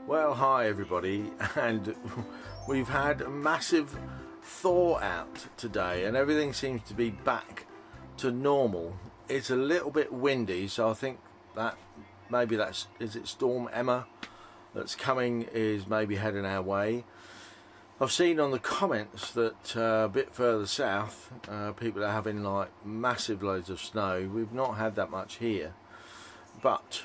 Well, hi everybody, and we've had a massive thaw out today and everything seems to be back to normal. It's a little bit windy, so I think that maybe is it Storm Emma that's coming is maybe heading our way. I've seen on the comments that a bit further south people are having like massive loads of snow. We've not had that much here, but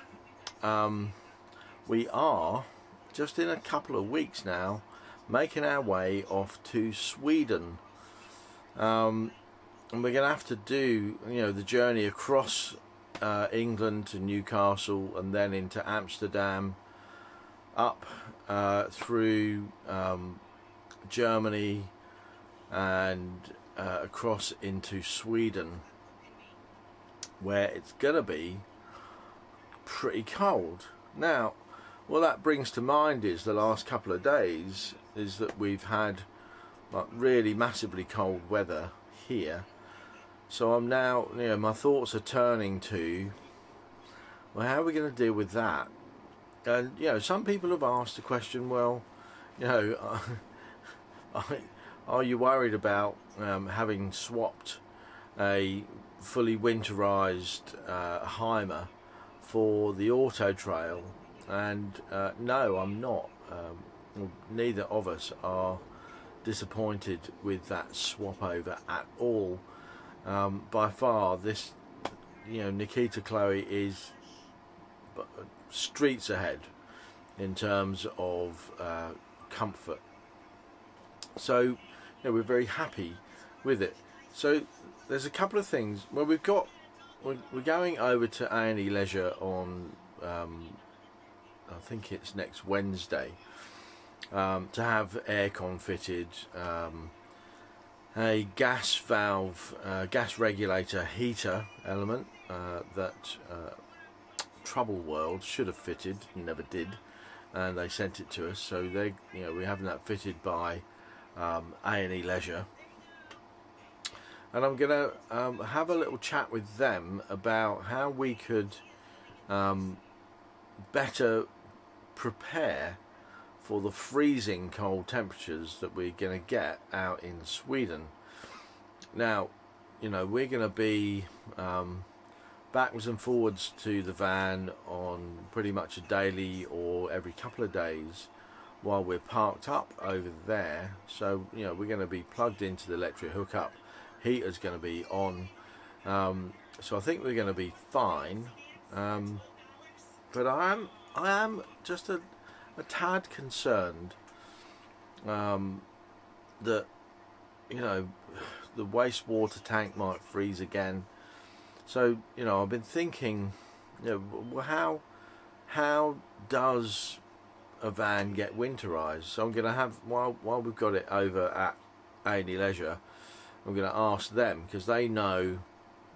we are just in a couple of weeks now making our way off to Sweden, and we're gonna have to do the journey across England to Newcastle and then into Amsterdam, up through Germany and across into Sweden, where it's gonna be pretty cold. Now, what that brings to mind is the last couple of days is that we've had like really massively cold weather here. So I'm now, my thoughts are turning to, well, how are we going to deal with that? And some people have asked the question, well, are you worried about having swapped a fully winterized Heimer for the Auto Trail? And no, I'm not. Neither of us are disappointed with that swap over at all. By far, this Nikita Chloe is streets ahead in terms of comfort. So we're very happy with it. So there's a couple of things. Well, we're going over to A&E Leisure on I think it's next Wednesday, to have aircon fitted, a gas valve, gas regulator heater element that Trouble World should have fitted, never did, and they sent it to us. So we're having that fitted by A&E Leisure, and I'm gonna have a little chat with them about how we could better prepare for the freezing cold temperatures that we're going to get out in Sweden. Now, we're going to be backwards and forwards to the van on pretty much a daily or every couple of days while we're parked up over there. So we're going to be plugged into the electric hookup, heater's going to be on, so I think we're going to be fine, but I am just a tad concerned that the wastewater tank might freeze again. So I've been thinking, well, how does a van get winterized? So I'm going to have, while we've got it over at A&E Leisure, I'm going to ask them, because they know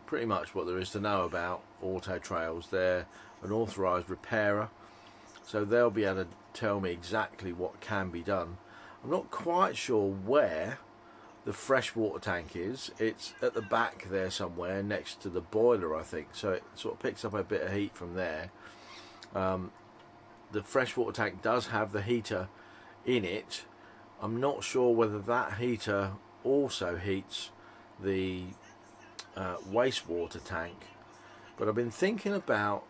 pretty much what there is to know about Auto Trails. They're an authorised repairer, so they'll be able to tell me exactly what can be done. I'm not quite sure where the freshwater tank is. It's at the back there somewhere next to the boiler, I think, so it sort of picks up a bit of heat from there. The freshwater tank does have the heater in it. I'm not sure whether that heater also heats the wastewater tank, but I've been thinking about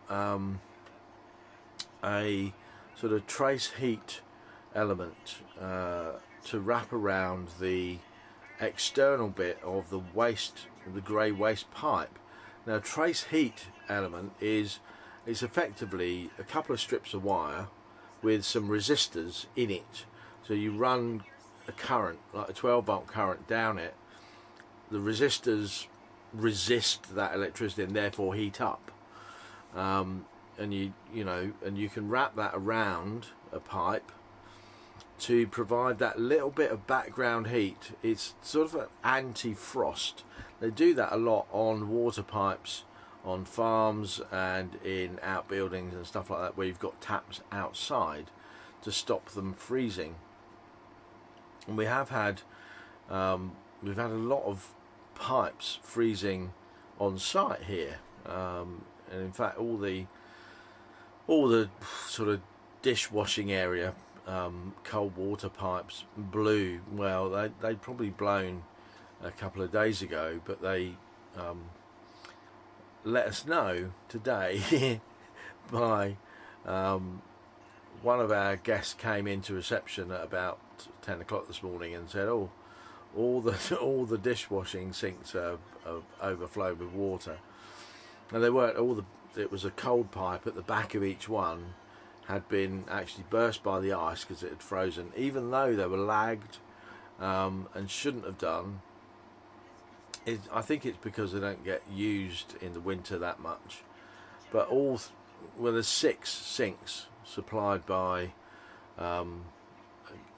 a sort of trace heat element to wrap around the external bit of the grey waste pipe. Now, trace heat element it's effectively a couple of strips of wire with some resistors in it. So you run a current, like a 12-volt current, down it. The resistors resist that electricity and therefore heat up. And you can wrap that around a pipe to provide that little bit of background heat. It's sort of an anti-frost. They do that a lot on water pipes, on farms and in outbuildings and stuff like that, where you've got taps outside to stop them freezing. And we have had we've had a lot of pipes freezing on site here, and in fact all the sort of dishwashing area, cold water pipes blew. Well, they'd probably blown a couple of days ago, but they let us know today by one of our guests came into reception at about 10 o'clock this morning and said, oh, all the dishwashing sinks are overflowed with water. And they weren't. It was a cold pipe at the back of each one had been actually burst by the ice because it had frozen, even though they were lagged and shouldn't have done. I think it's because they don't get used in the winter that much. But there's 6 sinks supplied by a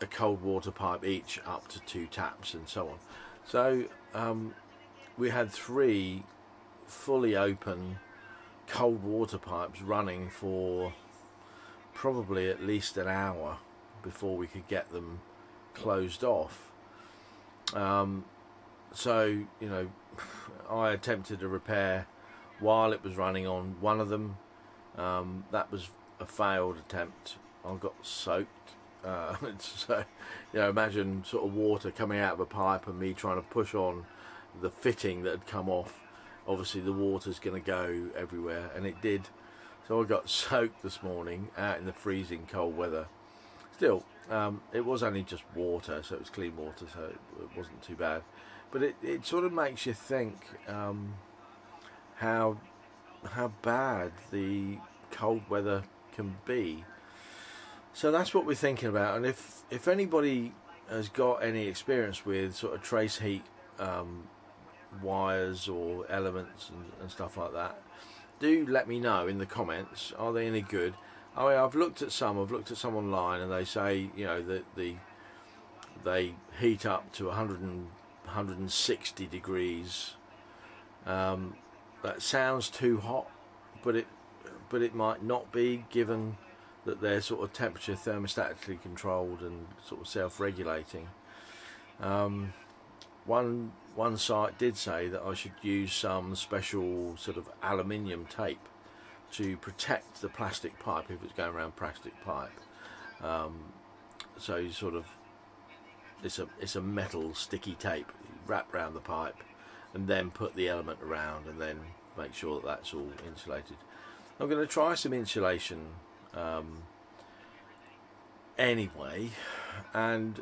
cold water pipe each, up to 2 taps and so on. So we had 3 fully open cold water pipes running for probably at least an hour before we could get them closed off. So, you know, I attempted to repair while it was running on one of them. That was a failed attempt. I got soaked. So, you know, imagine sort of water coming out of a pipe and me trying to push on the fitting that had come off. Obviously the water's going to go everywhere, and it did. So I got soaked this morning out in the freezing cold weather. Still, it was only just water, so it was clean water, so it wasn't too bad. But it sort of makes you think how bad the cold weather can be. So that's what we're thinking about. And if anybody has got any experience with sort of trace heat wires or elements and stuff like that, do let me know in the comments. Are they any good? I mean, I've looked at some online, and they say, you know, that they heat up to 160 degrees. That sounds too hot, but it might not be, given that they're sort of temperature thermostatically controlled and sort of self-regulating. One site did say that I should use some special sort of aluminium tape to protect the plastic pipe if it's going around plastic pipe. So you sort of, it's a metal sticky tape you wrap around the pipe and then put the element around, and then make sure that that's all insulated. I'm going to try some insulation anyway, and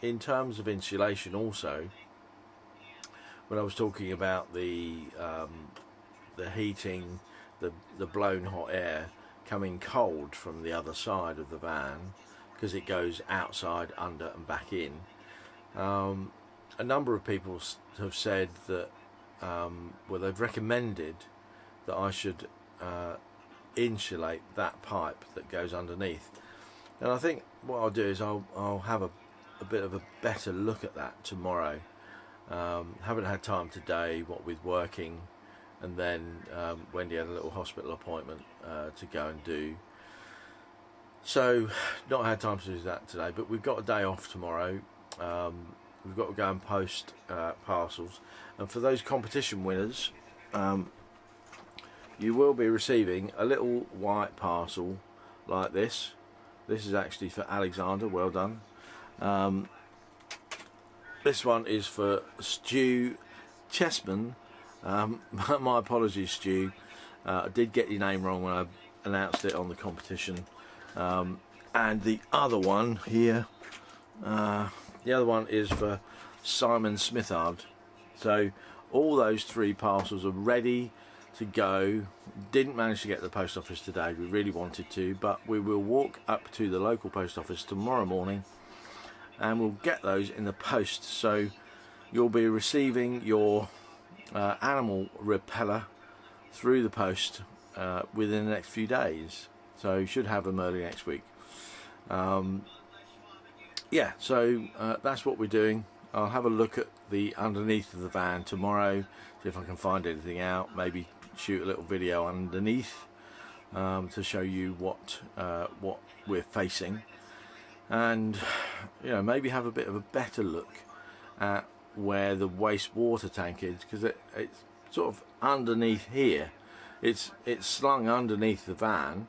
in terms of insulation also, when I was talking about the heating, the blown hot air coming cold from the other side of the van, because it goes outside, under and back in, a number of people have said that well, they've recommended that I should insulate that pipe that goes underneath. And I think what I'll do is I'll have a bit of a better look at that tomorrow. Haven't had time today, what with working, and then Wendy had a little hospital appointment to go and do. So not had time to do that today, but we've got a day off tomorrow. We've got to go and post parcels, and for those competition winners, you will be receiving a little white parcel like this. This is actually for Alexander, well done. This one is for Stu Chessman. My apologies, Stu. I did get your name wrong when I announced it on the competition. And the other one here, the other one is for Simon Smithard. So all those 3 parcels are ready to go. Didn't manage to get to the post office today. We really wanted to, but we will walk up to the local post office tomorrow morning and we'll get those in the post. So you'll be receiving your animal repeller through the post within the next few days. So you should have them early next week. Yeah, so that's what we're doing. I'll have a look at the underneath of the van tomorrow, see if I can find anything out, maybe shoot a little video underneath to show you what we're facing, and you know, maybe have a bit of a better look at where the wastewater tank is, because it's sort of underneath here. It's slung underneath the van,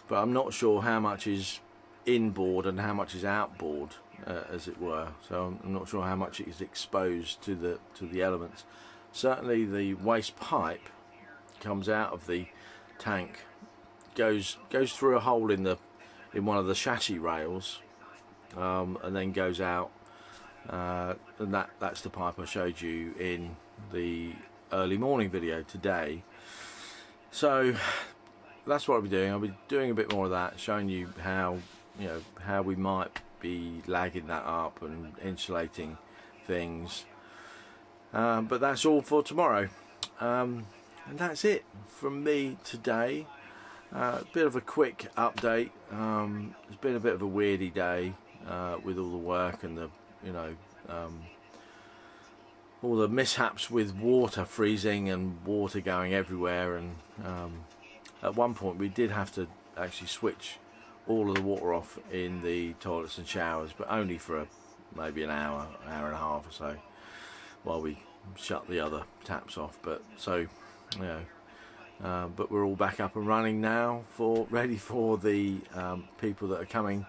but I'm not sure how much is inboard and how much is outboard, as it were. So I'm not sure how much it is exposed to the elements. Certainly the waste pipe comes out of the tank, goes through a hole in one of the chassis rails, and then goes out, and that's the pipe I showed you in the early morning video today. So that's what I'll be doing. I'll be doing a bit more of that, showing you how we might be lagging that up and insulating things. But that's all for tomorrow, and that's it from me today. A bit of a quick update. It's been a bit of a weirdy day with all the work and the all the mishaps with water freezing and water going everywhere, and at one point we did have to actually switch all of the water off in the toilets and showers, but only for maybe an hour and a half or so, while we shut the other taps off. But so, but we're all back up and running now, ready for the people that are coming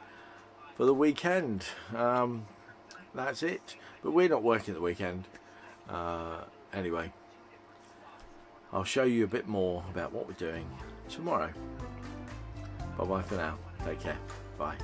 for the weekend. That's it. But we're not working at the weekend. Anyway, I'll show you a bit more about what we're doing tomorrow. Bye bye for now. Take care. Bye.